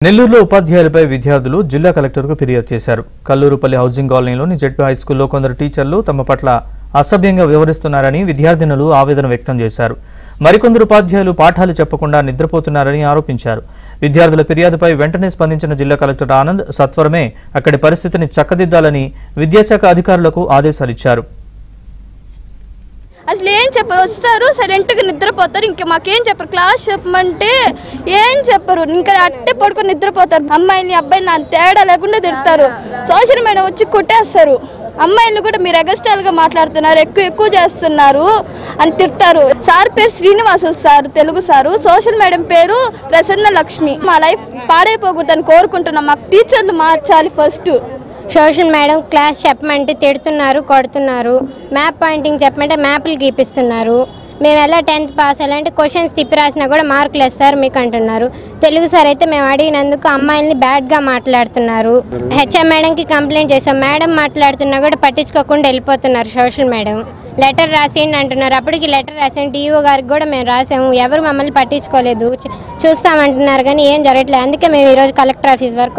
నెల్లూరులో ఉపాధ్యాయులపై విద్యార్థులు జిల్లా కలెక్టర్కు ఫిర్యాదు చేశారు. కల్లూరుపల్లి హౌసింగ్ కాలనీలోని జెడ్పీ హైస్కూల్లో కొందరు టీచర్లు తమ పట్ల అసభ్యంగా వ్యవహరిస్తున్నారని విద్యార్థినులు ఆవేదన వ్యక్తం చేశారు. మరికొందరు ఉపాధ్యాయులు పాఠాలు చెప్పకుండా నిద్రపోతున్నారని ఆరోపించారు. విద్యార్థుల ఫిర్యాదుపై వెంటనే స్పందించిన జిల్లా కలెక్టర్ ఆనంద్ సత్వరమే అక్కడి పరిస్థితిని చక్కదిద్దాలని విద్యాశాఖ అధికారులకు ఆదేశాలిచ్చారు. అసలు ఏం చెప్పరు, వస్తారు సైలెంట్గా నిద్రపోతారు. ఇంకా మాకేం చెప్పరు, క్లాస్ చెప్పమంటే ఏం చెప్పరు, ఇంకా అట్టే పడుకొని నిద్రపోతారు. అమ్మాయిని అబ్బాయిని తేడా లేకుండా తిడతారు. సోషల్ మీడియా వచ్చి కొట్టేస్తారు. అమ్మాయిలు కూడా మీరు ఎగస్ట్రాల్గా మాట్లాడుతున్నారు, ఎక్కువ చేస్తున్నారు అని తిడతారు. సార్ పేరు Srinivasulu sir, Telugu sir. Social media పేరు ప్రసన్న లక్ష్మి. మా లైఫ్ పాడైపోకూడదని కోరుకుంటున్నాం. మాకు టీచర్లు మార్చాలి ఫస్ట్. సోషల్ మేడం క్లాస్ చెప్పమంటే తిడుతున్నారు, కొడుతున్నారు. మ్యాప్ పాయింటింగ్ చెప్పమంటే మ్యాప్లు గీపిస్తున్నారు. మేము ఎలా 10th పాస్ అలాంటి క్వశ్చన్స్ తిప్పి రాసినా కూడా మార్కులు వేస్తారు మీకు అంటున్నారు. తెలుగు సార్ అయితే మేము అడిగినందుకు అమ్మాయిల్ని బ్యాడ్గా మాట్లాడుతున్నారు. హెచ్ఎం మేడంకి కంప్లైంట్ చేసాం. మేడం మాట్లాడుతున్నా కూడా పట్టించుకోకుండా వెళ్ళిపోతున్నారు. సోషల్ మేడం లెటర్ రాసేయండి అంటున్నారు. అప్పటికి లెటర్ రాసాను, టీఓ గారికి కూడా మేము రాసాము. ఎవరు మమ్మల్ని పట్టించుకోలేదు. చూస్తామంటున్నారు కానీ ఏం జరగట్లేదు. అందుకే మేము ఈరోజు కలెక్టర్ ఆఫీస్ వరకు